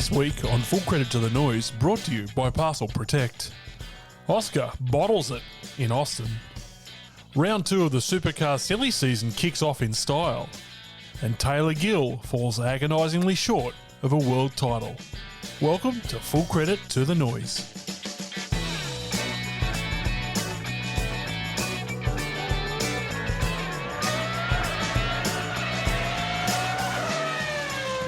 This week on Full Credit to the Noise, brought to you by Parcel Protect. Oscar bottles it in Austin. Round 2 of the Supercars silly season kicks off in style. And Taylor Gill falls agonisingly short of a world title. Welcome to Full Credit to the Noise.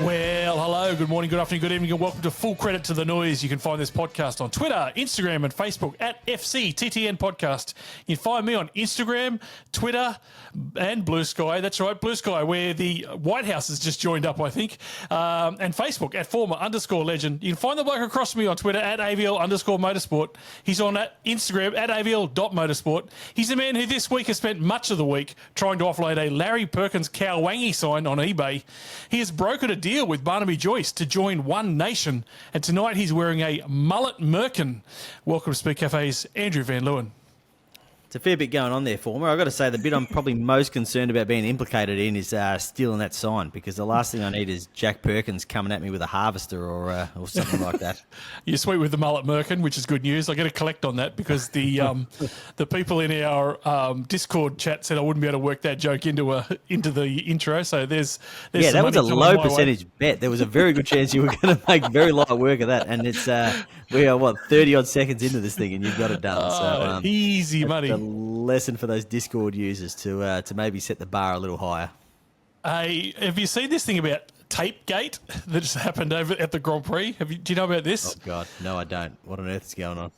Well, hello, good morning, good afternoon, good evening, and welcome to Full Credit to the Noise. You can find this podcast on Twitter, Instagram, and Facebook at FCTTN Podcast. You can find me on Instagram, Twitter, and Blue Sky. That's right, Blue Sky, where the White House has just joined up, I think, and Facebook at _legend. You can find the bloke across from me on Twitter at AVL_motorsport. He's on Instagram at AVL.motorsport. He's the man who this week has spent much of the week trying to offload a Larry Perkins Cowangi sign on eBay. He has brokered a deal with Barnaby Joyce to join One Nation, and tonight he's wearing a mullet merkin. Welcome to Speed Cafe's Andrew Van Leeuwen. It's a fair bit going on there, Former. I've got to say, the bit I'm probably most concerned about being implicated in is stealing that sign, because the last thing I need is Jack Perkins coming at me with a harvester or something like that. You're sweet with the mullet merkin, which is good news. I got to collect on that because the people in our Discord chat said I wouldn't be able to work that joke into the intro. So there's yeah, that was a low percentage bet. There was a very good chance you were going to make very light work of that, and it's we are 30 odd seconds into this thing, and you've got it done. So easy money. Lesson for those Discord users to maybe set the bar a little higher. Hey, have you seen this thing about Tapegate that just happened over at the Grand Prix? Do you know about this? Oh, God. No, I don't. What on earth is going on?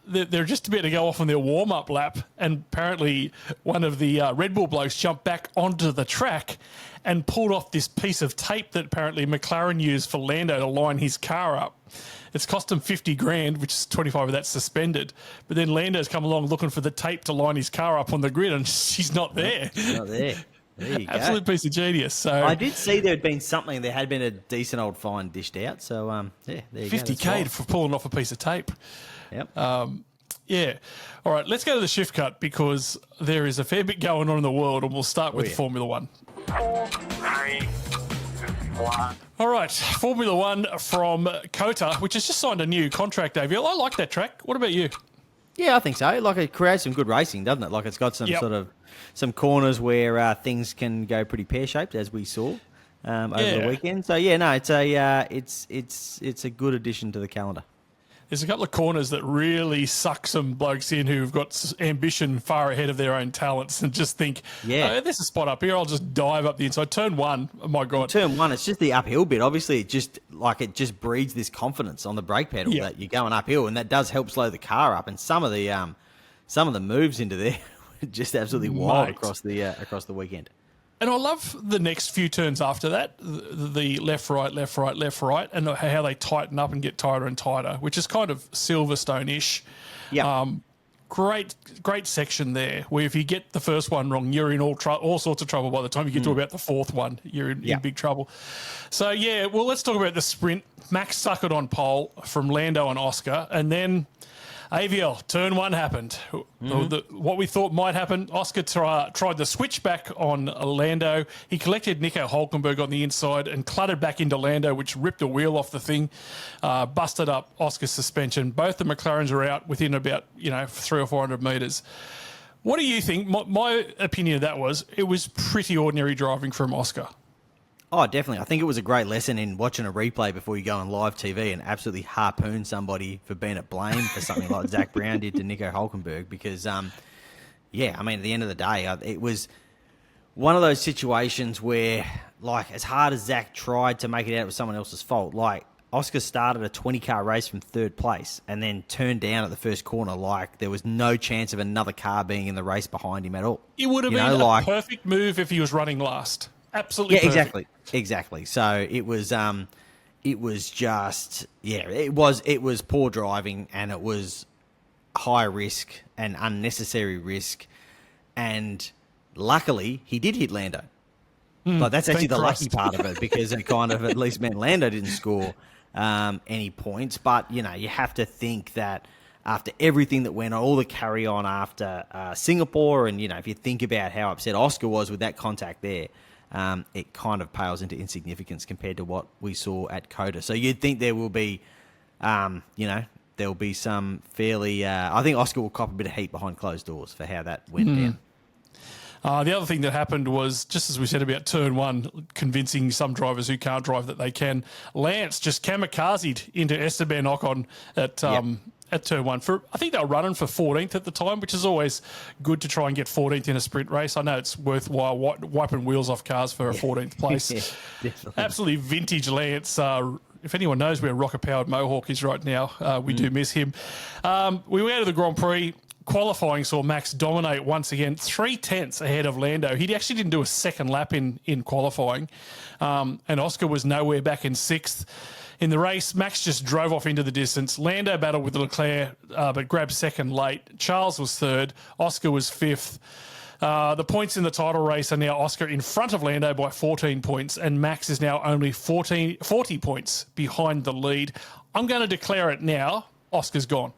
They're just about to go off on their warm-up lap, and apparently one of the Red Bull blokes jumped back onto the track and pulled off this piece of tape that apparently McLaren used for Lando to line his car up. It's cost him $50,000, which is 25 of that suspended. But then Lando's come along looking for the tape to line his car up on the grid, and she's not there. She's not there. There you Absolute go. Piece of genius. So I did see there had been something. There had been a decent old fine dished out. So yeah, there you go. $50,000 for pulling off a piece of tape. Yep. Yeah. All right, let's go to the shift cut because there is a fair bit going on in the world, and we'll start with Formula One. 4, 3, 2, 1. All right, Formula One from Kota, which has just signed a new contract, AVL. I like that track. What about you? Yeah, I think so. Like, it creates some good racing, doesn't it? Like, it's got some some corners where things can go pretty pear-shaped, as we saw over the weekend. So yeah, no, it's a good addition to the calendar. There's a couple of corners that really suck some blokes in who've got ambition far ahead of their own talents and just think, oh, there's a spot up here, I'll just dive up the inside. Turn one, oh my God. Turn one, it's just the uphill bit. Obviously, it just breeds this confidence on the brake pedal that you're going uphill, and that does help slow the car up. And some of the moves into there were just absolutely wild across the weekend. And I love the next few turns after that, the left, right, left, right, left, right, and how they tighten up and get tighter and tighter, which is kind of Silverstone-ish. Yeah. Great section there, where if you get the first one wrong, you're in all sorts of trouble by the time you get to about the fourth one. You're in big trouble. So, yeah, well, let's talk about the sprint. Max suckered on pole from Lando and Oscar, and then AVL, turn one happened. What we thought might happen, Oscar tried the switchback on Lando. He collected Nico Hülkenberg on the inside and cluttered back into Lando, which ripped a wheel off the thing, busted up Oscar's suspension. Both the McLarens are out within about 300 or 400 metres. What do you think? My opinion of that was it was pretty ordinary driving from Oscar. Oh, definitely. I think it was a great lesson in watching a replay before you go on live TV and absolutely harpoon somebody for being at blame for something like Zach Brown did to Nico Hülkenberg. Because, at the end of the day, it was one of those situations where, like, as hard as Zach tried to make it out, it was someone else's fault. Like, Oscar started a 20-car race from third place and then turned down at the first corner like there was no chance of another car being in the race behind him at all. It would have been a perfect move if he was running last. Absolutely. Yeah, perfect. Exactly. So it was poor driving, and it was high risk and unnecessary risk. And luckily, he did hit Lando. Like, that's actually the lucky part of it, because it kind of at least meant Lando didn't score any points. But you have to think that after everything that went on, all the carry on after Singapore, and if you think about how upset Oscar was with that contact there. it kind of pales into insignificance compared to what we saw at COTA. So you'd think there will be, there'll be some fairly... I think Oscar will cop a bit of heat behind closed doors for how that went down. The other thing that happened was, just as we said about turn one, convincing some drivers who can't drive that they can, Lance just kamikazed into Esteban Ocon at turn one. I think they were running for 14th at the time, which is always good to try and get 14th in a sprint race. I know it's worthwhile wiping wheels off cars for a 14th place. Absolutely vintage Lance. If anyone knows where rocket-powered Mohawk is right now, we do miss him. We went to the Grand Prix. Qualifying saw Max dominate once again, 3/10 ahead of Lando. He actually didn't do a second lap in qualifying, and Oscar was nowhere back in 6th. In the race, Max just drove off into the distance. Lando battled with Leclerc, but grabbed second late. Charles was 3rd. Oscar was 5th. The points in the title race are now Oscar in front of Lando by 14 points, and Max is now only 40 points behind the lead. I'm going to declare it now. Oscar's gone.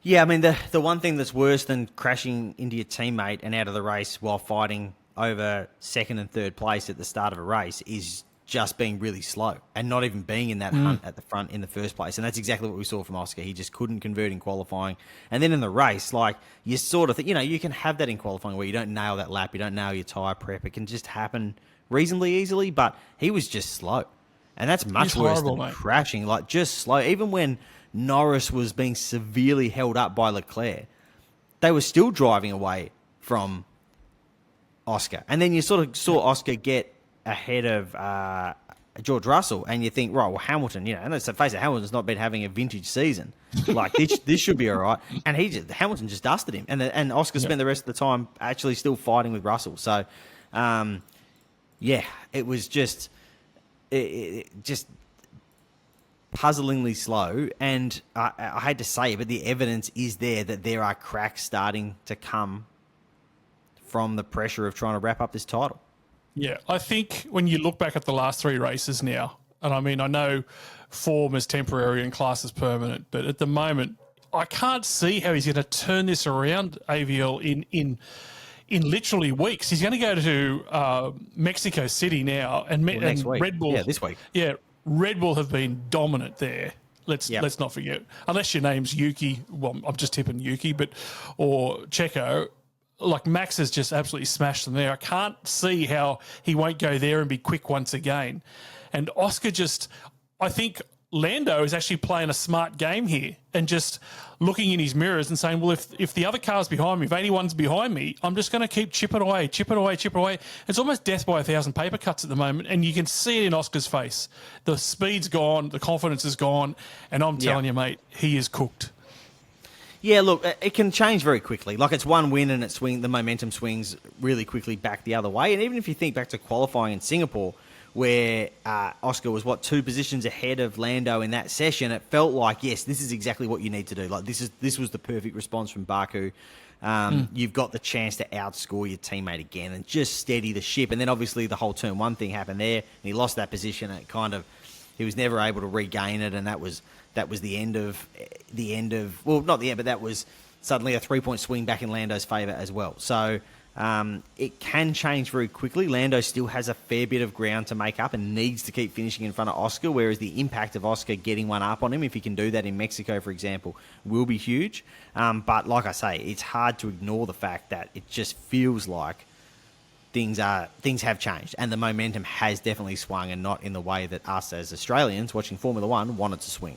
Yeah, I mean, the one thing that's worse than crashing into your teammate and out of the race while fighting over 2nd and 3rd place at the start of a race is just being really slow and not even being in that hunt at the front in the first place. And that's exactly what we saw from Oscar. He just couldn't convert in qualifying. And then in the race, like, you sort of think, you can have that in qualifying where you don't nail that lap, you don't nail your tyre prep. It can just happen reasonably easily, but he was just slow. And that's much worse than crashing, like just slow. Even when Norris was being severely held up by Leclerc, they were still driving away from Oscar. And then you sort of saw Oscar get ahead of George Russell, and you think, right, well, Hamilton, and let's face it, Hamilton's not been having a vintage season. Like, this should be all right. And Hamilton just dusted him. And Oscar spent the rest of the time actually still fighting with Russell. So, it was just puzzlingly slow, and I hate to say it, but the evidence is there that there are cracks starting to come from the pressure of trying to wrap up this title. Yeah, I think when you look back at the last 3 races now, and I mean, I know form is temporary and class is permanent, but at the moment, I can't see how he's going to turn this around, AVL, in literally weeks. He's going to go to Mexico City now, and next week. Red Bull. Yeah, this week. Yeah, Red Bull have been dominant there. Let's not forget. Unless your name's Yuki, well, I'm just tipping Yuki, or Checo. Like, Max has just absolutely smashed them there. I can't see how he won't go there and be quick once again. And Oscar I think Lando is actually playing a smart game here and just looking in his mirrors and saying, well, if the other car's behind me, if anyone's behind me, I'm just going to keep chipping away. It's almost death by 1,000 paper cuts at the moment, and you can see it in Oscar's face. The speed's gone, the confidence is gone, and I'm telling you, mate, he is cooked. Yeah, look, it can change very quickly. Like, it's one win and the momentum swings really quickly back the other way. And even if you think back to qualifying in Singapore, where Oscar was, 2 positions ahead of Lando in that session, it felt like, yes, this is exactly what you need to do. Like, this was the perfect response from Baku. You've got the chance to outscore your teammate again and just steady the ship. And then obviously the whole turn 1 thing happened there, and he lost that position, and he was never able to regain it, and that was the end of well, not the end, but that was suddenly a 3-point swing back in Lando's favour as well. So it can change very quickly. Lando still has a fair bit of ground to make up and needs to keep finishing in front of Oscar, whereas the impact of Oscar getting one up on him, if he can do that in Mexico, for example, will be huge. But like I say, it's hard to ignore the fact that it just feels like things have changed, and the momentum has definitely swung, and not in the way that us as Australians watching Formula One wanted to swing.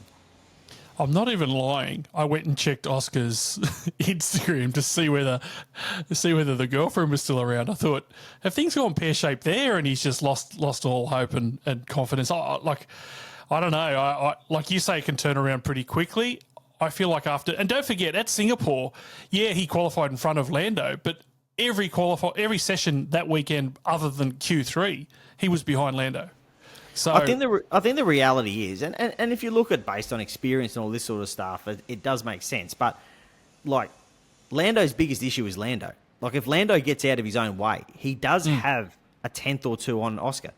I'm not even lying. I went and checked Oscar's Instagram to see whether the girlfriend was still around. I thought, have things gone pear-shaped there, and he's just lost all hope and confidence? I don't know. I like you say, it can turn around pretty quickly. I feel like after, and don't forget, at Singapore, he qualified in front of Lando, but every session that weekend, other than Q3, he was behind Lando. So I think the reality is, and if you look at based on experience and all this sort of stuff, it does make sense. But like, Lando's biggest issue is Lando. Like, if Lando gets out of his own way, he does have a 10th or 2 on Oscar.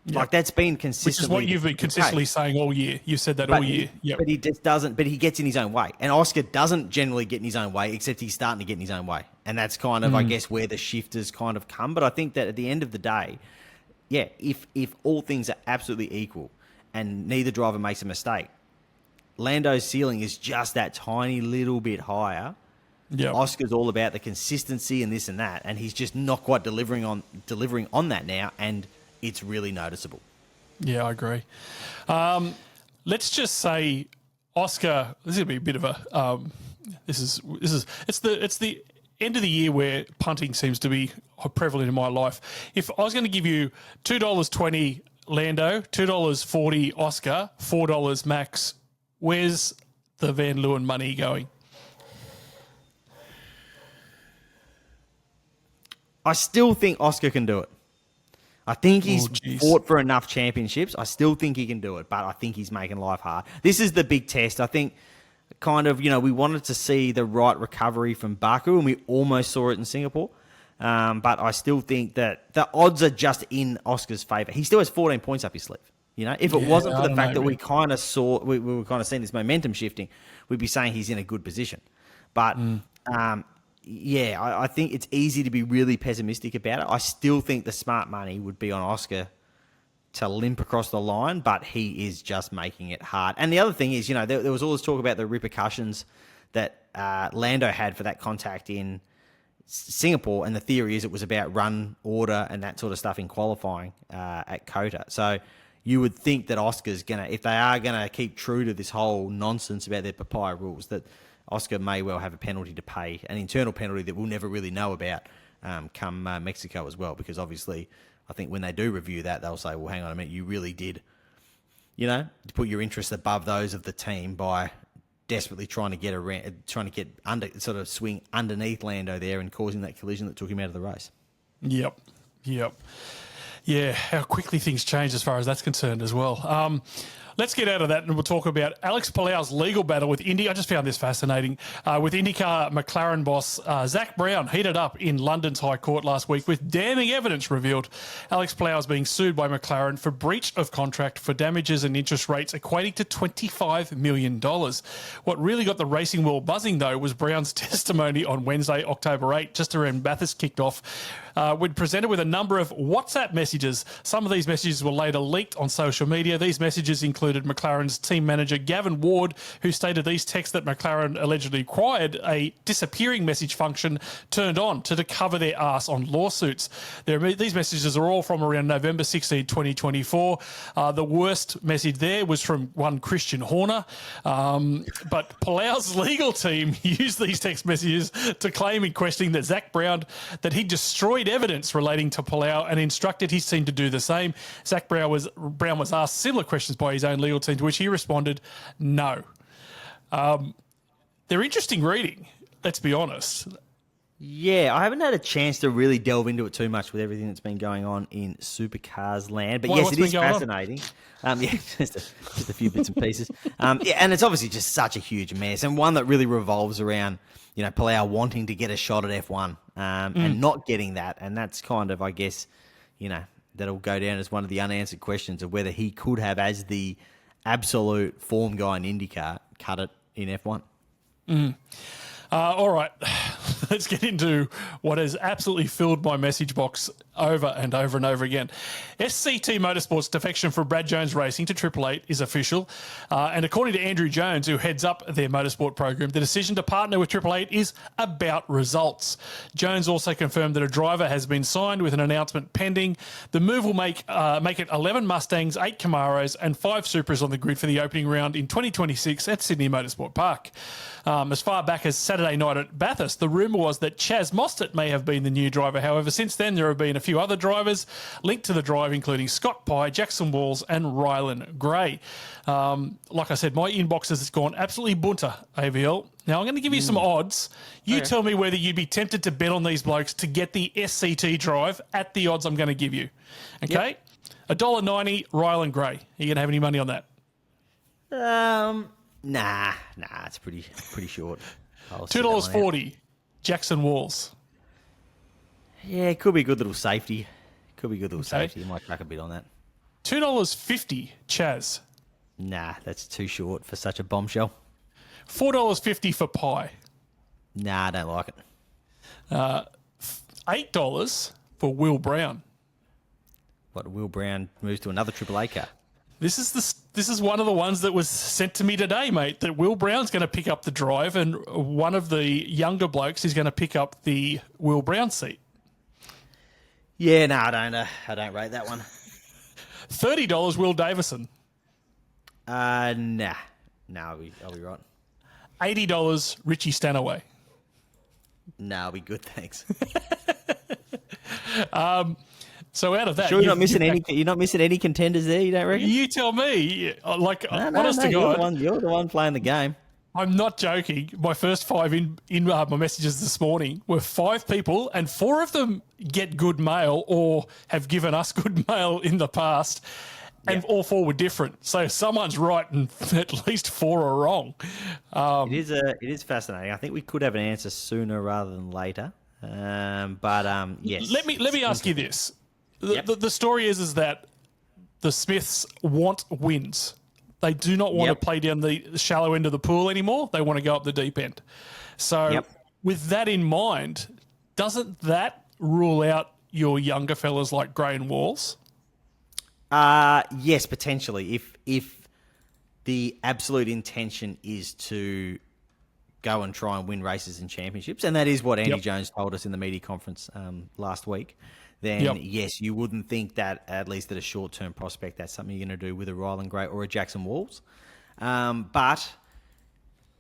Like that's been Which consistently. is what you've been consistently saying all year. You've said that all year. Yep. But he just doesn't. But he gets in his own way, and Oscar doesn't generally get in his own way, except he's starting to get in his own way, and that's kind of, I guess, where the shift has kind of come. But I think that at the end of the day, yeah, if all things are absolutely equal, and neither driver makes a mistake, Lando's ceiling is just that tiny little bit higher. Yep. Oscar's all about the consistency and this and that, and he's just not quite delivering on that now, and it's really noticeable. Yeah, I agree. Let's just say Oscar. This is gonna be a bit of a. It's the end of the year where punting seems to be prevalent in my life. If I was going to give you $2.20 Lando, $2.40 Oscar, $4 Max, where's the Van Leeuwen money going? I still think Oscar can do it. I think he's fought for enough championships. I still think he can do it, but I think he's making life hard. This is the big test. I think kind of, we wanted to see the right recovery from Baku, and we almost saw it in Singapore. But I still think that the odds are just in Oscar's favour. He still has 14 points up his sleeve. If it wasn't for the fact that we kind of saw, we were kind of seeing this momentum shifting, we'd be saying he's in a good position. But I think it's easy to be really pessimistic about it. I still think the smart money would be on Oscar to limp across the line, but he is just making it hard. And the other thing is, there was all this talk about the repercussions that Lando had for that contact in Singapore, and the theory is it was about run order and that sort of stuff in qualifying at Kota. So you would think that Oscar's going to, if they are going to keep true to this whole nonsense about their papaya rules, that Oscar may well have a penalty to pay, an internal penalty that we'll never really know about come Mexico as well, because obviously I think when they do review that, they'll say, well, hang on a minute, you really did, put your interests above those of the team by desperately trying to get under, sort of swing underneath Lando there and causing that collision that took him out of the race. Yep. Yeah, how quickly things change as far as that's concerned as well. Let's get out of that and we'll talk about Alex Palau's legal battle with Indy. I just found this fascinating. With IndyCar McLaren boss Zach Brown heated up in London's High Court last week with damning evidence revealed Alex Palau is being sued by McLaren for breach of contract for damages and interest rates equating to $25 million. What really got the racing world buzzing, though, was Brown's testimony on Wednesday, October 8, just around Bathurst kicked off. When presented with a number of WhatsApp messages. Some of these messages were later leaked on social media. These messages included McLaren's team manager Gavin Ward, who stated these texts that McLaren allegedly required a disappearing message function turned on to cover their ass on lawsuits. These messages are all from around November 16, 2024. The worst message there was from one Christian Horner. But Palau's legal team used these text messages to claim in questioning that Zach Brown, that he destroyed evidence relating to Palau and instructed his team to do the same. Zach Brown was asked similar questions by his own legal team, to which he responded, no. They're interesting reading, let's be honest. Yeah, I haven't had a chance to really delve into it too much with everything that's been going on in Supercars land. But yes, it is fascinating. Just a few bits and pieces. And it's obviously just such a huge mess, and one that really revolves around, Palau wanting to get a shot at F1 and not getting that. And that's kind of, I guess, that'll go down as one of the unanswered questions of whether he could have, as the absolute form guy in IndyCar, cut it in F1. All right, let's get into what has absolutely filled my message box over and over and over again. SCT Motorsport's defection from Brad Jones Racing to Triple Eight is official. And according to Andrew Jones, who heads up their motorsport program, the decision to partner with Triple Eight is about results. Jones also confirmed that a driver has been signed with an announcement pending. The move will make it 11 Mustangs, 8 Camaros and 5 Supras on the grid for the opening round in 2026 at Sydney Motorsport Park. As far back as Saturday night at Bathurst, the rumour was that Chaz Mostert may have been the new driver. However, since then there have been a few other drivers linked to the drive, including Scott Pye, Jackson Walls and Rylan Gray. Like I said, my inbox has gone absolutely bunter, AVL. Now, I'm going to give you some odds. You tell me whether you'd be tempted to bet on these blokes to get the SCT drive at the odds I'm going to give you. Okay? Yep. $1.90, Rylan Gray. Are you going to have any money on that? Nah, it's pretty short. $2.40, Jackson Walls. Yeah, it could be a good little safety. You might crack a bit on that. $2.50, Chaz. Nah, that's too short for such a bombshell. $4.50 for pie. Nah, I don't like it. $8 for Will Brown. What, Will Brown moves to another Triple A car? This is one of the ones that was sent to me today, mate, that Will Brown's going to pick up the drive and one of the younger blokes is going to pick up the Will Brown seat. Yeah, no, I don't rate that one. $30 Will Davison. Nah, I'll be right. $80 Richie Stanaway. Nah, I'll be good, thanks. So out of that, Sure, you're not missing any contenders there. You don't reckon? You tell me. Like, No, honest to God, you're the one playing the game. I'm not joking. My first 5 in my messages this morning were 5 people, and 4 of them get good mail or have given us good mail in the past, and all 4 were different. So someone's right, and at least 4 are wrong. It is fascinating. I think we could have an answer sooner rather than later. Yes. Let me ask you this: the story is that the Smiths want wins. They do not want to play down the shallow end of the pool anymore. They want to go up the deep end. So with that in mind, doesn't that rule out your younger fellas like Gray and Walls? Yes, potentially. If the absolute intention is to go and try and win races and championships, and that is what Andy Jones told us in the media conference last week, then yes, you wouldn't think that, at least at a short-term prospect, that's something you're going to do with a Ryland Gray or a Jackson Walls. But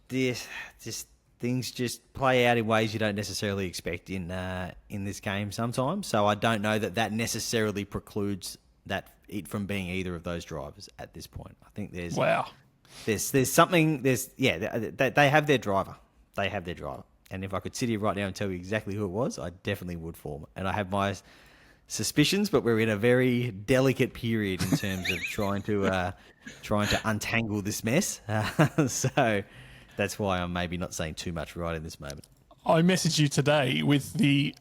things just play out in ways you don't necessarily expect in this game sometimes. So I don't know that necessarily precludes it from being either of those drivers at this point. I think there's something. They have their driver. They have their driver. And if I could sit here right now and tell you exactly who it was, I definitely would form it. And I have my suspicions, but we're in a very delicate period in terms of trying to untangle this mess. So that's why I'm maybe not saying too much right in this moment. I messaged you today with the,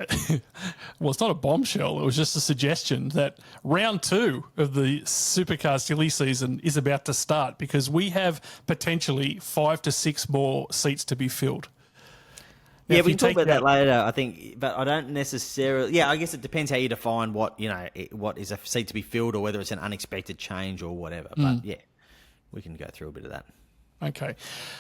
well, it's not a bombshell. It was just a suggestion that round 2 of the Supercars silly season is about to start because we have potentially 5 to 6 more seats to be filled. Now, yeah, we can talk about that later, I think, but I don't necessarily. Yeah, I guess it depends how you define what is a seat to be filled, or whether it's an unexpected change or whatever. But yeah, we can go through a bit of that. Okay,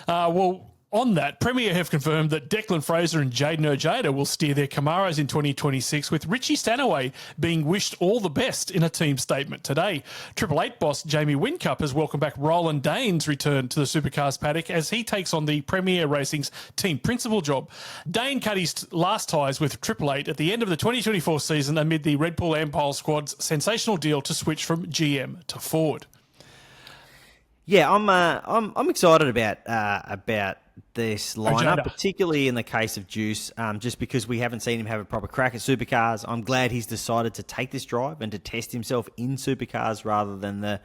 well. On that, Premier have confirmed that Declan Fraser and Jaden Ojeda will steer their Camaros in 2026, with Richie Stanaway being wished all the best in a team statement today. Triple Eight boss Jamie Whincup has welcomed back Roland Dane's return to the Supercars paddock as he takes on the Premier Racing's team principal job. Dane cut his last ties with Triple Eight at the end of the 2024 season amid the Red Bull Ampol squad's sensational deal to switch from GM to Ford. Yeah, I'm excited about this lineup, Ojeda, particularly in the case of Juice, just because we haven't seen him have a proper crack at Supercars. I'm glad he's decided to take this drive and to test himself in Supercars rather than the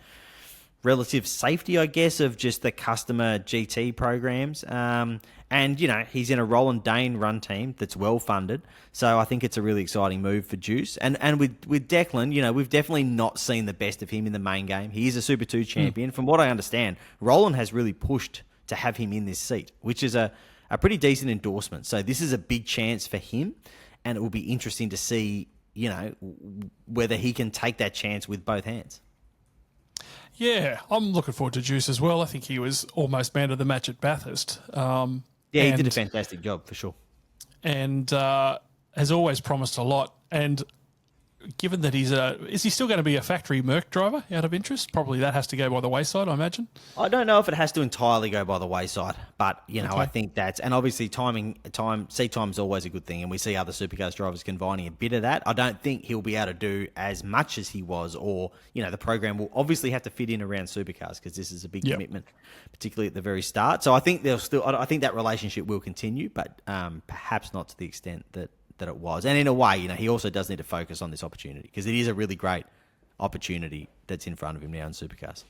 relative safety, I guess, of just the customer GT programs. And, he's in a Roland Dane run team that's well-funded. So I think it's a really exciting move for Juice. And with Declan, we've definitely not seen the best of him in the main game. He is a Super 2 champion. From what I understand, Roland has really pushed to have him in this seat, which is a pretty decent endorsement. So this is a big chance for him, and it will be interesting to see, whether he can take that chance with both hands. Yeah, I'm looking forward to Juice as well. I think he was almost man of the match at Bathurst. He did a fantastic job for sure. And has always promised a lot. And given that is he still going to be a factory Merc driver out of interest? Probably that has to go by the wayside, I imagine. I don't know if it has to entirely go by the wayside, but I think and obviously seat time is always a good thing, and we see other Supercars drivers combining a bit of that. I don't think he'll be able to do as much as he was, or the program will obviously have to fit in around Supercars because this is a big commitment, particularly at the very start. So I think I think that relationship will continue, but perhaps not to the extent that it was. And in a way, he also does need to focus on this opportunity because it is a really great opportunity that's in front of him now in Supercars.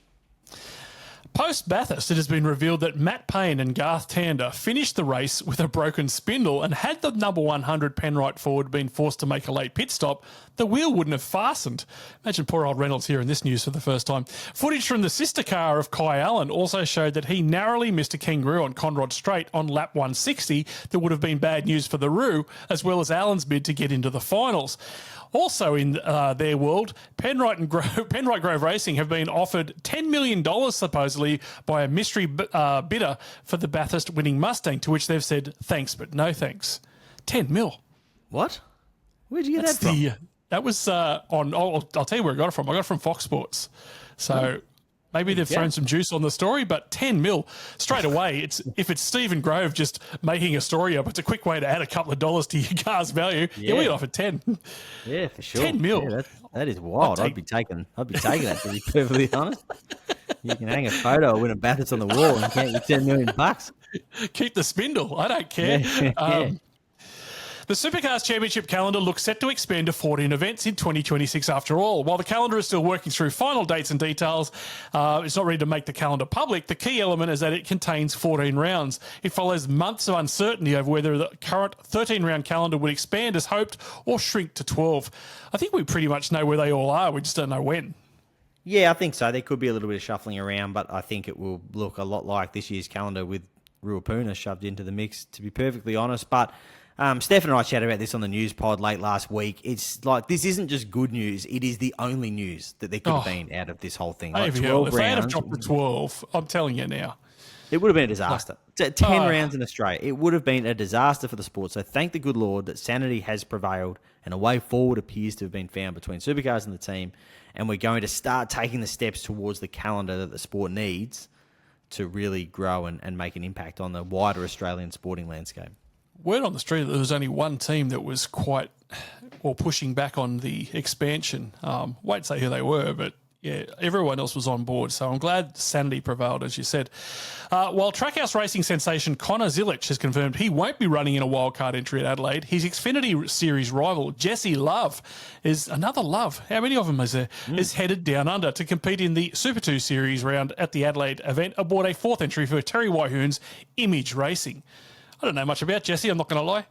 Post Bathurst, it has been revealed that Matt Payne and Garth Tander finished the race with a broken spindle, and had the number 100 Penrite Ford been forced to make a late pit stop, the wheel wouldn't have fastened. Imagine poor old Reynolds hearing this news for the first time. Footage from the sister car of Kai Allen also showed that he narrowly missed a kangaroo on Conrod Straight on lap 160 that would have been bad news for the Roo, as well as Allen's bid to get into the finals. Also in their world, Penrite Grove Racing have been offered $10 million supposedly by a mystery bidder for the Bathurst winning Mustang, to which they've said thanks but no thanks. 10 mil. What? Where'd you get that from? That was on. I'll tell you where I got it from. I got it from Fox Sports. So maybe they've thrown some juice on the story, but 10 mil straight away. If it's Stephen Grove just making a story up, it's a quick way to add a couple of dollars to your car's value. Yeah, we offer 10. Yeah, for sure. 10 mil. Yeah, that is wild. I'd be taking that, to be perfectly honest. You can hang a photo of winning Bathurst on the wall and count your $10 million. Keep the spindle. I don't care. Yeah. The Supercars Championship calendar looks set to expand to 14 events in 2026 after all. While the calendar is still working through final dates and details, it's not ready to make the calendar public. The key element is that it contains 14 rounds. It follows months of uncertainty over whether the current 13-round calendar would expand as hoped or shrink to 12. I think we pretty much know where they all are. We just don't know when. Yeah, I think so. There could be a little bit of shuffling around, but I think it will look a lot like this year's calendar with Ruapuna shoved into the mix, to be perfectly honest. But Steph and I chatted about this on the news pod late last week. It's like, this isn't just good news. It is the only news that there could have been out of this whole thing. Like AVL, if they had dropped to 12, I'm telling you now. It would have been a disaster. 10 rounds in Australia. It would have been a disaster for the sport. So thank the good Lord that sanity has prevailed and a way forward appears to have been found between Supercars and the team. And we're going to start taking the steps towards the calendar that the sport needs to really grow and make an impact on the wider Australian sporting landscape. Word on the street that there was only one team that was pushing back on the expansion. Won't say who they were, but yeah, everyone else was on board. So I'm glad sanity prevailed, as you said. While Trackhouse racing sensation Connor Zilic has confirmed he won't be running in a wildcard entry at Adelaide, his Xfinity Series rival, Jesse Love, is another Love. How many of them is there? Is headed down under to compete in the Super 2 Series round at the Adelaide event aboard a fourth entry for Terry Whitehoon's Image Racing. I don't know much about Jesse, I'm not going to lie.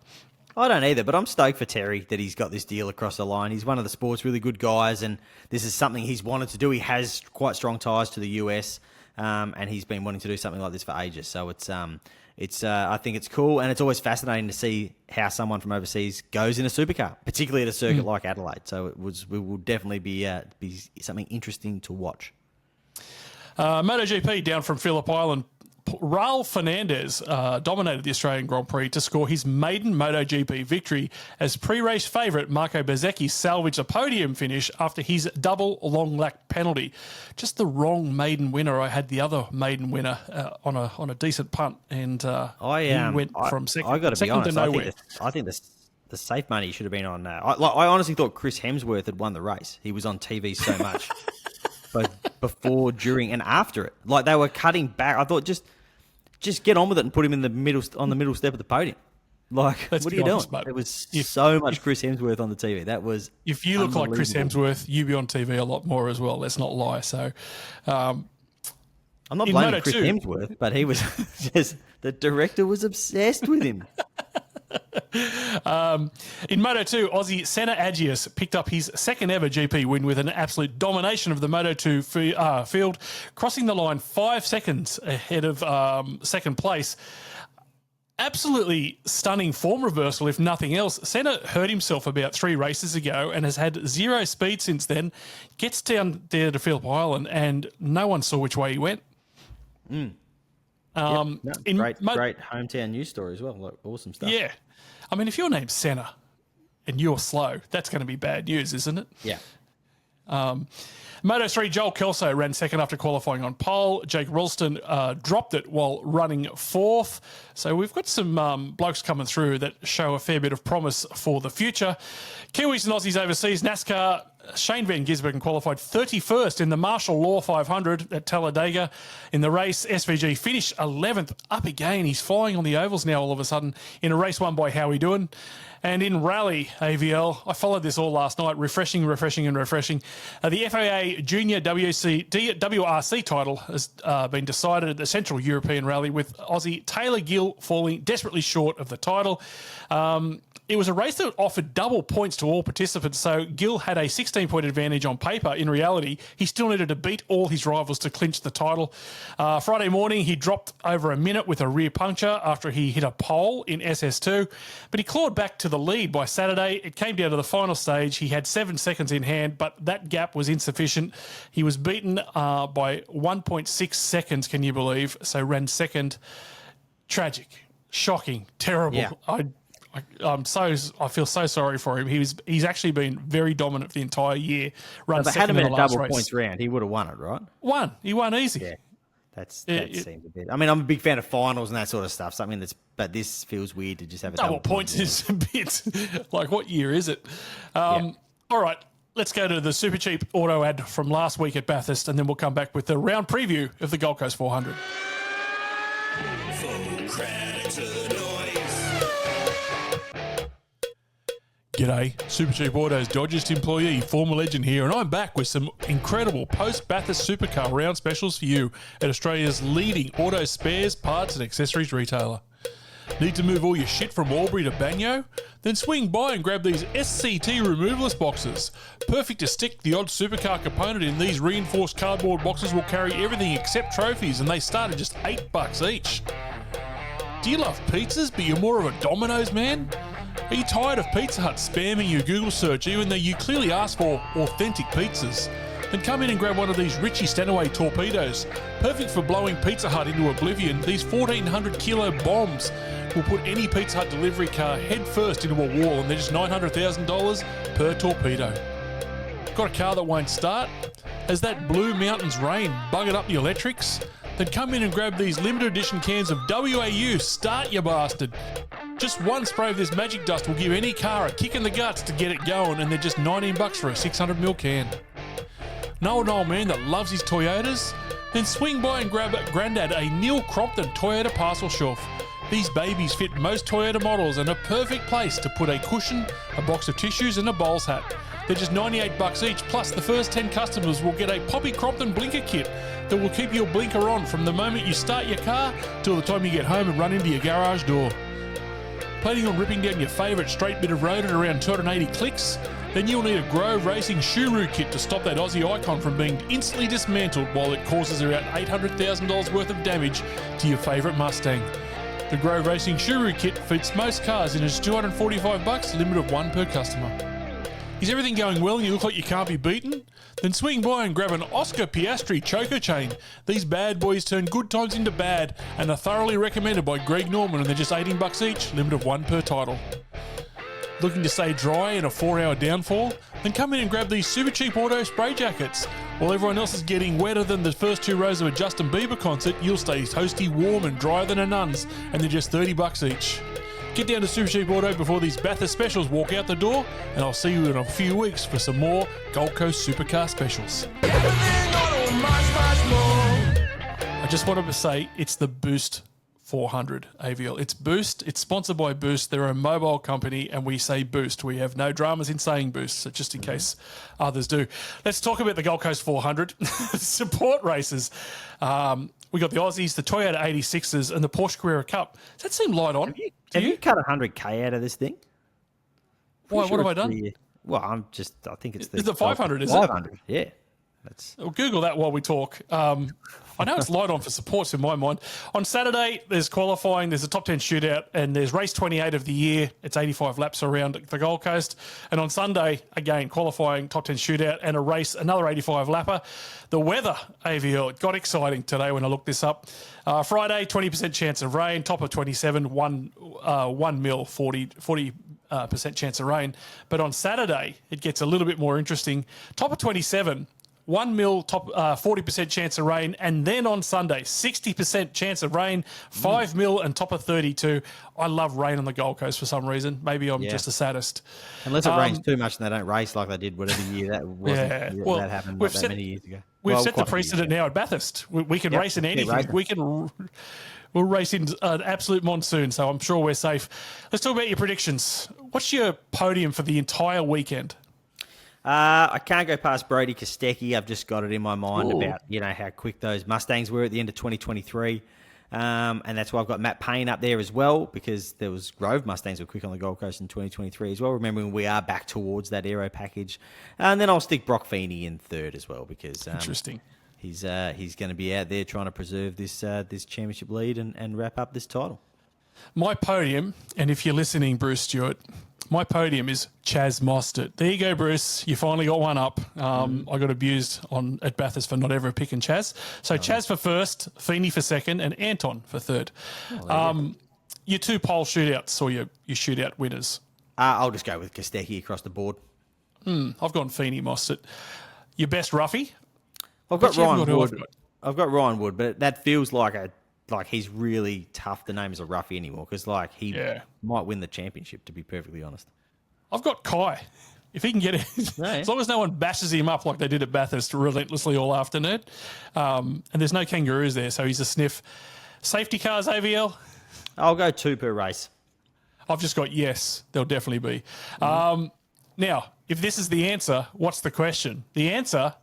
I don't either, but I'm stoked for Terry that he's got this deal across the line. He's one of the sport's really good guys, and this is something he's wanted to do. He has quite strong ties to the US, and he's been wanting to do something like this for ages. So I think it's cool, and it's always fascinating to see how someone from overseas goes in a supercar, particularly at a circuit like Adelaide. So it will definitely be something interesting to watch. MotoGP down from Phillip Island. Raul Fernandez dominated the Australian Grand Prix to score his maiden MotoGP victory as pre-race favourite Marco Bezzecchi salvaged a podium finish after his double long lap penalty. Just the wrong maiden winner. I had the other maiden winner on a decent punt, and he went from second. I got to be honest. To nowhere. I think the safe money should have been on. I honestly thought Chris Hemsworth had won the race. He was on TV so much. But before, during, and after it, like they were cutting back. I thought just get on with it and put him in the middle on the middle step of the podium. Like, what are you doing? Mate. There was so much Chris Hemsworth on the TV. That was if you look like Chris Hemsworth, you'd be on TV a lot more as well. Let's not lie. So, I'm not blaming Chris Hemsworth, but he was just the director was obsessed with him. In Moto2, Aussie Senna Agius picked up his second ever GP win with an absolute domination of the Moto2 field, crossing the line 5 seconds ahead of second place. Absolutely stunning form reversal, if nothing else. Senna hurt himself about 3 races ago and has had 0 speed since then. Gets down there to Phillip Island and no one saw which way he went. Great hometown news story as well. Like, awesome stuff. Yeah. I mean, if your name's Senna and you're slow, that's going to be bad news, isn't it? Yeah. Moto3, Joel Kelso ran second after qualifying on pole. Jake Ralston dropped it while running fourth. So we've got some blokes coming through that show a fair bit of promise for the future. Kiwis and Aussies overseas, NASCAR Shane Van Gisbergen qualified 31st in the Martial Law 500 at Talladega. In the race, SVG finished 11th, up again. He's flying on the ovals now all of a sudden in a race won by Howie Doing. And in rally AVL, I followed this all last night, refreshing. The FAA Junior WRC title has been decided at the Central European Rally with Aussie Taylor Gill falling desperately short of the title. It was a race that offered double points to all participants, so Gill had a 16-point advantage on paper. In reality, he still needed to beat all his rivals to clinch the title. Friday morning, he dropped over a minute with a rear puncture after he hit a pole in SS2, but he clawed back to the lead by Saturday. It came down to the final stage. He had 7 seconds in hand, but that gap was insufficient. He was beaten by 1.6 seconds, can you believe? So ran second. Tragic, shocking, terrible. Yeah. I feel so sorry for him. He's actually been very dominant for the entire year. But had him in a double points round, he would have won it, right? He won easy. Yeah, that seems a bit. I mean, I'm a big fan of finals and that sort of stuff. But this feels weird to just have a double points is a bit like, what year is it? All right, let's go to the super cheap auto ad from last week at Bathurst, and then we'll come back with the round preview of the Gold Coast 400. Full credit to the noise. G'day, Super Cheap Auto's Dodgest employee, former legend here, and I'm back with some incredible post-Bathurst supercar round specials for you at Australia's leading auto spares, parts and accessories retailer. Need to move all your shit from Albury to Banyo? Then swing by and grab these SCT removalist boxes. Perfect to stick the odd supercar component in. These reinforced cardboard boxes will carry everything except trophies, and they start at just $8 each. Do you love pizzas, but you're more of a Domino's man? Are you tired of Pizza Hut spamming your Google search even though you clearly asked for authentic pizzas? Then come in and grab one of these Richie Stanaway torpedoes. Perfect for blowing Pizza Hut into oblivion, these 1,400 kilo bombs will put any Pizza Hut delivery car head first into a wall, and they're just $900,000 per torpedo. Got a car that won't start? Has that Blue Mountains rain buggered up the electrics? Then come in and grab these limited edition cans of WAU Start Ya Bastard. Just one spray of this magic dust will give any car a kick in the guts to get it going, and they're just $19 for a 600ml can. Know an old man that loves his Toyotas? Then swing by and grab Grandad a Neil Crompton Toyota parcel shelf. These babies fit most Toyota models and a perfect place to put a cushion, a box of tissues and a bowls hat. They're just $98 each, plus the first 10 customers will get a Poppy Crompton blinker kit that will keep your blinker on from the moment you start your car till the time you get home and run into your garage door. Planning on ripping down your favourite straight bit of road at around 280 clicks? Then you'll need a Grove Racing Shuru kit to stop that Aussie icon from being instantly dismantled while it causes around $800,000 worth of damage to your favourite Mustang. The Grove Racing Shuru kit fits most cars and is $245, limit of one per customer. Is everything going well and you look like you can't be beaten? Then swing by and grab an Oscar Piastri choker chain. These bad boys turn good times into bad and are thoroughly recommended by Greg Norman, and they're just $18 each, limit of one per title. Looking to stay dry in a 4-hour downfall? Then come in and grab these super cheap auto spray jackets. While everyone else is getting wetter than the first 2 rows of a Justin Bieber concert, you'll stay toasty, warm and drier than a nun's, and they're just $30 each. Get down to Super Cheap Auto before these Bathurst specials walk out the door, and I'll see you in a few weeks for some more Gold Coast Supercar specials. I just wanted to say it's the Boost 400 AVL. It's Boost. It's sponsored by Boost. They're a mobile company, and we say Boost. We have no dramas in saying Boost, so just in case others do. Let's talk about the Gold Coast 400 support races. We got the Aussies, the Toyota 86s, and the Porsche Carrera Cup. Does that seem light on? Have you cut 100k out of this thing? Why? What have I done? Well, I think it's the... Is it 500, is it? 500, yeah. Well, Google that while we talk. I know it's light on for supports in my mind. On Saturday, there's qualifying, there's a top 10 shootout, and there's race 28 of the year. It's 85 laps around the Gold Coast. And on Sunday, again, qualifying, top 10 shootout, and a race, another 85 lapper. The weather, AVL, it got exciting today when I looked this up. Friday, 20% chance of rain, top of 27, 1 mil, 40% chance of rain. But on Saturday, it gets a little bit more interesting. Top of 27, 1 mil top 40% chance of rain, and then on Sunday 60% chance of rain, 5 mil and top of 32. I love rain on the Gold Coast for some reason. Maybe I'm just a sadist. Unless it rains too much and they don't race like they did whatever year that wasn't. That happened not that many years ago. We've set the precedent now at Bathurst. We can race in anything. We'll race in an absolute monsoon, so I'm sure we're safe. Let's talk about your predictions. What's your podium for the entire weekend? I can't go past Brody Kostecki. I've just got it in my mind about how quick those Mustangs were at the end of 2023. And that's why I've got Matt Payne up there as well, because there was Grove Mustangs were quick on the Gold Coast in 2023 as well. Remembering we are back towards that aero package. And then I'll stick Brock Feeney in third as well, because interesting. He's going to be out there trying to preserve this championship lead and wrap up this title. My podium, and if you're listening, Bruce Stewart, my podium is Chaz Mostert. There you go, Bruce. You finally got one up. I got abused at Bathurst for not ever picking Chaz. So Chaz for first, Feeney for second, and Anton for third. Your two pole shootouts or your shootout winners? I'll just go with Kostecki across the board. I've gone Feeney, Mostert. Your best roughie? I've got Ryan Wood. I've got Ryan Wood, but that feels like he's really tough to name as a roughie anymore, because he might win the championship, to be perfectly honest. I've got Kai. If he can get it, as long as no one bashes him up like they did at Bathurst relentlessly all afternoon. And there's no kangaroos there, so he's a sniff. Safety cars, AVL? I'll go 2 per race. I've just got yes, there'll definitely be. Now, if this is the answer, what's the question? The answer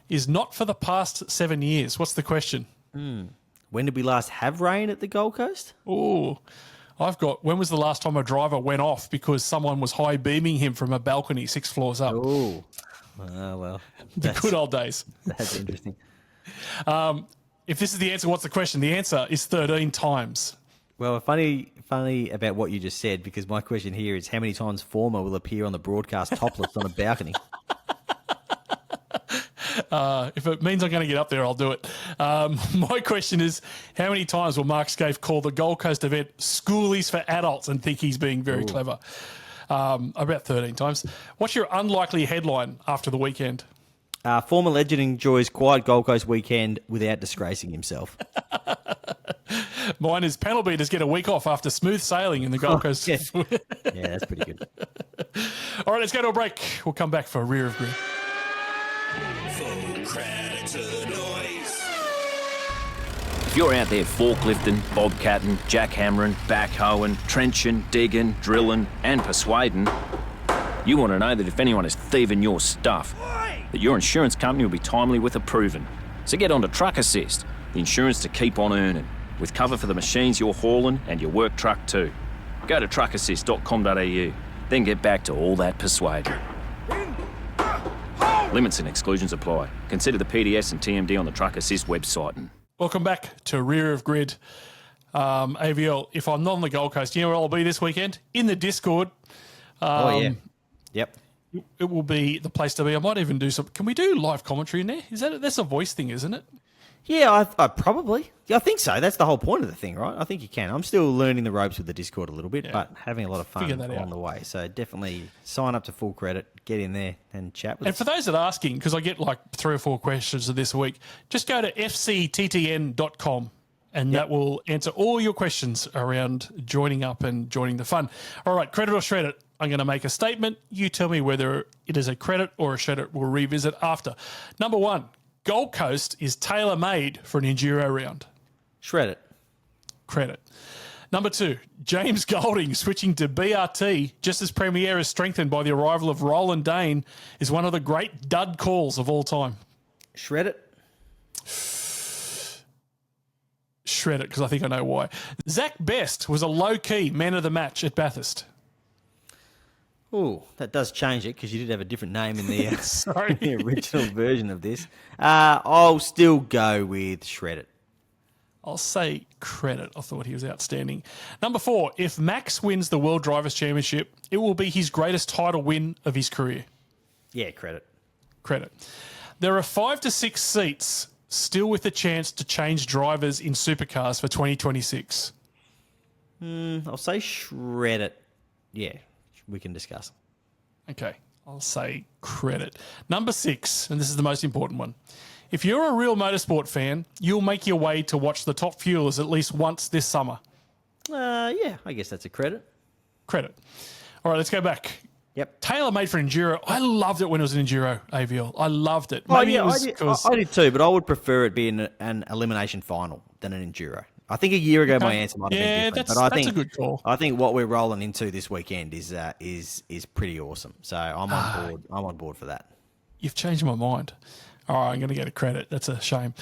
is not for the past 7 years. What's the question? When did we last have rain at the Gold Coast? Oh, I've got, when was the last time a driver went off because someone was high beaming him from a balcony 6 floors up? Oh, well. The good old days. That's interesting. If this is the answer, what's the question? The answer is 13 times. Well, funny about what you just said, because my question here is how many times Former will appear on the broadcast topless on a balcony? If it means I'm going to get up there, I'll do it. My question is, how many times will Mark Scaife call the Gold Coast event Schoolies for Adults and think he's being very clever? About 13 times. What's your unlikely headline after the weekend? Former legend enjoys quiet Gold Coast weekend without disgracing himself. Mine is panel beaters get a week off after smooth sailing in the Gold Coast. Yeah, that's pretty good. All right, let's go to a break. We'll come back for a rear of grid. Full credit to the noise. If you're out there forklifting, bobcatting, jackhammering, backhoeing, trenching, digging, drilling, and persuading, you want to know that if anyone is thieving your stuff, that your insurance company will be timely with approving. So get on to Truck Assist, the insurance to keep on earning, with cover for the machines you're hauling and your work truck too. Go to truckassist.com.au, then get back to all that persuading. Limits and exclusions apply. Consider the PDS and TMD on the Truck Assist website. Welcome back to Rear of Grid. AVL, if I'm not on the Gold Coast, you know where I'll be this weekend? In the Discord. Yep. It will be the place to be. I might even do some. Can we do live commentary in there? That's a voice thing, isn't it? Yeah, I probably. I think so. That's the whole point of the thing, right? I think you can. I'm still learning the ropes with the Discord a little bit, but having a lot of fun on the way. So definitely sign up to Full Credit, get in there and chat with us. And for those that are asking, because I get like 3 or 4 questions this week, just go to fcttn.com and that will answer all your questions around joining up and joining the fun. All right, credit or shred it. I'm going to make a statement. You tell me whether it is a credit or a shred it. We'll revisit after. Number 1. Gold Coast is tailor-made for an enduro round. Shred it. Credit. Number 2, James Golding switching to BRT just as Premiere is strengthened by the arrival of Roland Dane is one of the great dud calls of all time. Shred it. Shred it, because I think I know why. Zach Best was a low-key man of the match at Bathurst. Oh, that does change it, because you did have a different name in the, Sorry. the original version of this. I'll still go with shred it. I'll say credit. I thought he was outstanding. Number 4, if Max wins the World Drivers' Championship, it will be his greatest title win of his career. Yeah, credit. Credit. There are 5 to 6 seats still with the chance to change drivers in Supercars for 2026. I'll say shred it. Yeah, we can discuss. Okay. I'll say credit. Number 6, and this is the most important one. If you're a real motorsport fan, you'll make your way to watch the top fuelers at least once this summer. Yeah, I guess that's a credit. Credit. All right, let's go back. Yep. Tailor-made for Enduro. I loved it when it was an Enduro AVL. I loved it. I did too, but I would prefer it being an elimination final than an Enduro. I think a year ago my answer might have been different. But that's a good call. I think what we're rolling into this weekend is pretty awesome. So I'm on board. I'm on board for that. You've changed my mind. All right, I'm going to get a credit. That's a shame.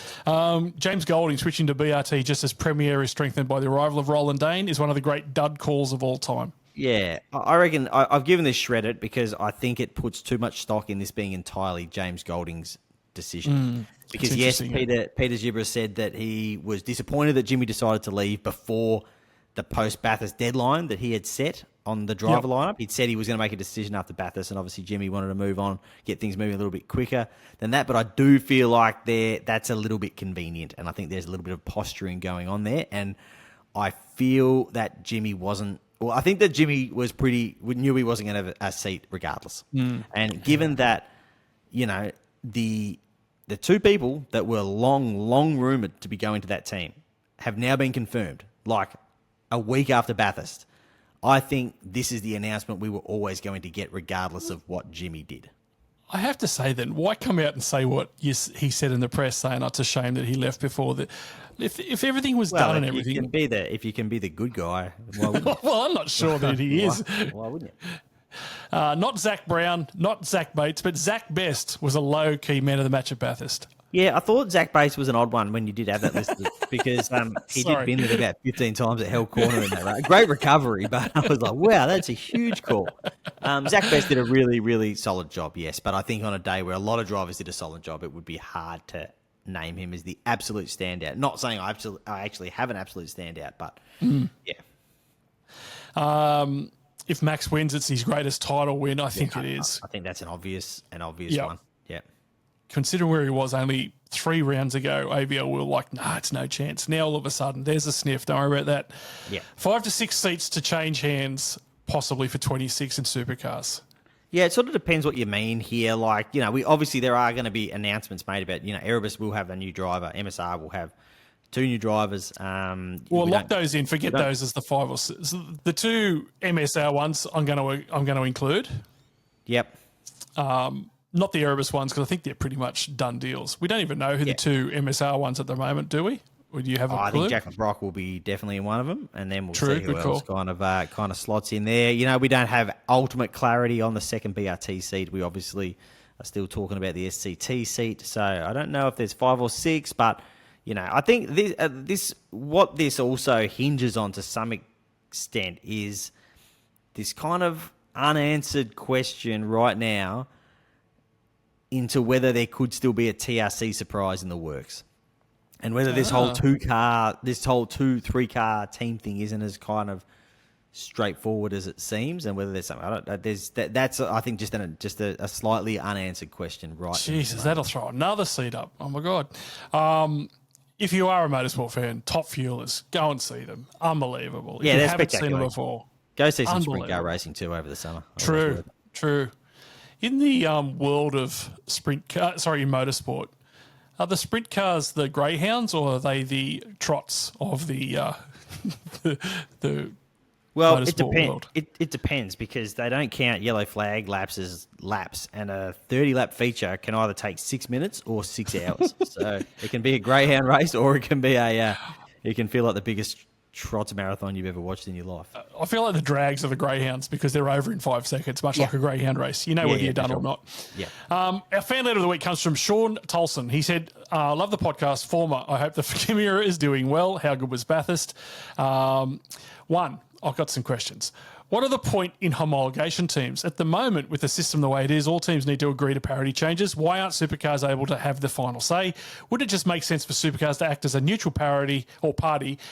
James Golding switching to BRT just as Premier is strengthened by the arrival of Roland Dane is one of the great dud calls of all time. Yeah, I reckon I've given this shredded because I think it puts too much stock in this being entirely James Golding's decision. Because yes, Peter Gibber said that he was disappointed that Jimmy decided to leave before the post-Bathurst deadline that he had set on the driver lineup. He'd said he was going to make a decision after Bathurst, and obviously Jimmy wanted to move on, get things moving a little bit quicker than that. But I do feel like that's a little bit convenient, and I think there's a little bit of posturing going on there. And I feel that Jimmy wasn't. Well, I think that Jimmy was knew he wasn't going to have a seat regardless. And given that, the two people that were long rumoured to be going to that team have now been confirmed, like a week after Bathurst. I think this is the announcement we were always going to get regardless of what Jimmy did. I have to say then, why come out and say what he said in the press, saying it's a shame that he left before that? If everything was done and everything, if you can be the good guy, why wouldn't you? Well, I'm not sure that he is. Why wouldn't you? Not Zach Brown, not Zach Bates, but Zach Best was a low-key man of the match at Bathurst. Yeah, I thought Zach Bates was an odd one when you did have that listed because he did bin it about 15 times at Hell Corner in that race. Great recovery, but I was like, wow, that's a huge call. Zach Best did a really, really solid job, yes, but I think on a day where a lot of drivers did a solid job, it would be hard to name him as the absolute standout. Not saying I actually have an absolute standout, but yeah. If Max wins, it's his greatest title win. I think it is. I think that's an obvious one. Yeah. Considering where he was only 3 rounds ago, AVL were like, nah, it's no chance. Now all of a sudden, there's a sniff. Don't worry about that. Yeah. 5 to 6 seats to change hands, possibly for 26 in Supercars. Yeah, it sort of depends what you mean here. Like, we obviously there are going to be announcements made about, Erebus will have a new driver, MSR will have 2 new drivers. Well, lock those in. Forget those as the 5 or 6. The 2 MSR ones I'm going to include. Yep. Not the Erebus ones because I think they're pretty much done deals. We don't even know who the 2 MSR ones at the moment, do we? Or do you have a clue? I think Jack McBrock will be definitely in one of them, and then we'll see who else kind of slots in there. We don't have ultimate clarity on the second BRT seat. We obviously are still talking about the SCT seat, so I don't know if there's 5 or 6, but I think what this also hinges on to some extent is this kind of unanswered question right now into whether there could still be a TRC surprise in the works. And whether this whole 3-car team thing isn't as kind of straightforward as it seems, and whether there's something that's I think just a slightly unanswered question, right? Jesus, that'll throw another seat up. Oh my god! If you are a motorsport fan, Top Fuelers, go and see them. Unbelievable. Yeah, if you they're haven't spectacular. Seen them before. Go see some sprint car racing too over the summer. True. In the world of motorsport, are the sprint cars the greyhounds or are they the trots of the Well, it motorsport depends. world? It depends because they don't count yellow flag laps as laps, and a 30-lap feature can either take 6 minutes or 6 hours. So it can be a greyhound race, or it can be it can feel like the biggest trots marathon you've ever watched in your life. I feel like the drags are the greyhounds because they're over in 5 seconds, much like a greyhound race. Whether you're done or not. Yeah. Our fan letter of the week comes from Sean Tolson. He said, love the podcast. Former, I hope the Kimura is doing well. How good was Bathurst? One, I've got some questions. What are the point in homologation teams? At the moment, with the system the way it is, all teams need to agree to parity changes. Why aren't Supercars able to have the final say? Would it just make sense for Supercars to act as a neutral parity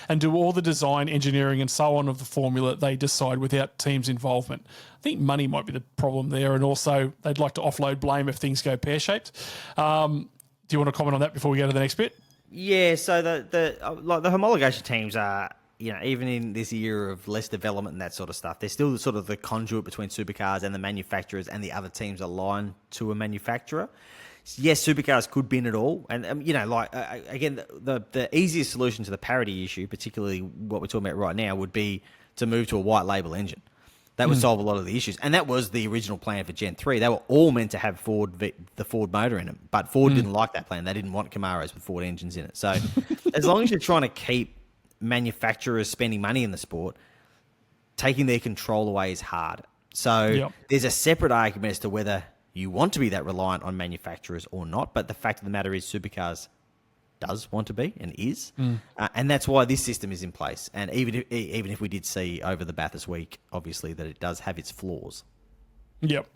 and do all the design, engineering and so on of the formula they decide without teams' involvement? I think money might be the problem there, and also they'd like to offload blame if things go pear-shaped. Do you want to comment on that before we go to the next bit? Yeah, so the homologation teams are even in this era of less development and that sort of stuff, there's still sort of the conduit between supercars and the manufacturers and the other teams aligned to a manufacturer. Yes, supercars could bin it all. And, again, the easiest solution to the parity issue, particularly what we're talking about right now, would be to move to a white label engine. That would solve a lot of the issues. And that was the original plan for Gen 3. They were all meant to have the Ford motor in them. But Ford didn't like that plan. They didn't want Camaros with Ford engines in it. So as long as you're trying to keep manufacturers spending money in the sport, taking their control away is hard. So there's a separate argument as to whether you want to be that reliant on manufacturers or not. But the fact of the matter is Supercars does want to be and is. And that's why this system is in place. And even if we did see over the Bathurst week, obviously, that it does have its flaws. Yep.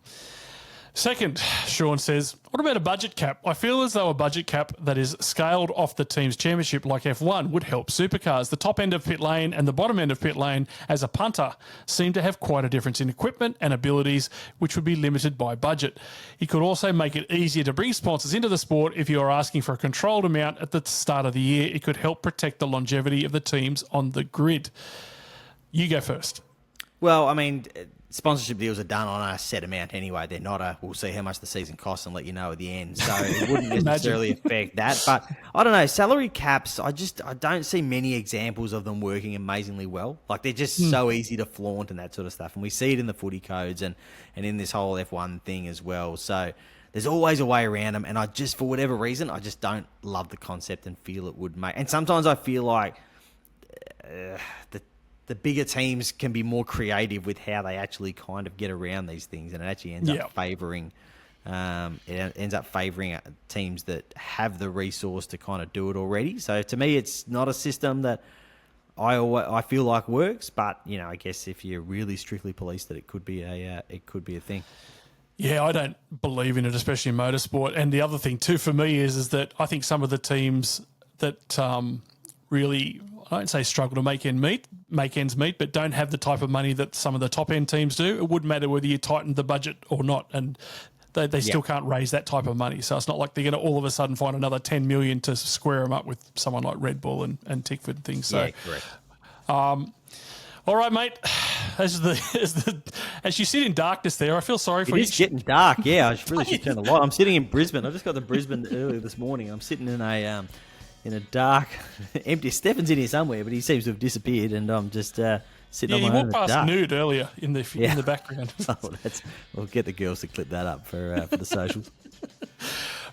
Second, Sean says, what about a budget cap? I feel as though a budget cap that is scaled off the team's championship like F1 would help supercars. The top end of pit lane and the bottom end of pit lane as a punter seem to have quite a difference in equipment and abilities, which would be limited by budget. It could also make it easier to bring sponsors into the sport if you are asking for a controlled amount at the start of the year. It could help protect the longevity of the teams on the grid. You go first. Well, I mean, sponsorship deals are done on a set amount anyway. They're not we'll see how much the season costs and let you know at the end. So it wouldn't necessarily affect that. But I don't know, salary caps, I don't see many examples of them working amazingly well. Like, they're just so easy to flaunt and that sort of stuff. And we see it in the footy codes and in this whole F1 thing as well. So there's always a way around them. And I just, for whatever reason, I just don't love the concept and feel it would make... And sometimes I feel like the bigger teams can be more creative with how they actually kind of get around these things, and it actually ends up favouring teams that have the resource to kind of do it already. So to me, it's not a system that I feel like works, but I guess if you're really strictly policed, that it could be a thing. Yeah, I don't believe in it, especially in motorsport. And the other thing too for me is that I think some of the teams that really, I don't say struggle to make ends meet, but don't have the type of money that some of the top end teams do. It wouldn't matter whether you tighten the budget or not, and they still can't raise that type of money. So it's not like they're going to all of a sudden find another 10 million to square them up with someone like Red Bull and Tickford and things. So, correct. All right, mate. As you sit in darkness there, I feel sorry for you. It's getting dark. Yeah, I really should turn the light. I'm sitting in Brisbane. I just got to Brisbane earlier this morning. I'm sitting in a dark, empty. Stefan's in here somewhere, but he seems to have disappeared, and I'm just sitting on my own. You walked past nude earlier in the background. We'll get the girls to clip that up for the socials.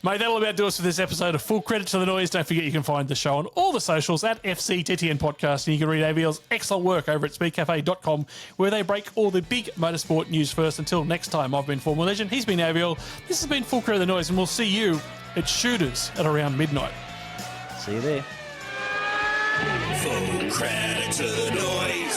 Mate, that'll about do us for this episode of Full Credit to the Noise. Don't forget you can find the show on all the socials at FCTTN Podcast, and you can read AVL's excellent work over at speedcafe.com, where they break all the big motorsport news first. Until next time, I've been former Legend. He's been AVL. This has been Full Credit to the Noise, and we'll see you at Shooters at around midnight. See you there. Full credit to the noise.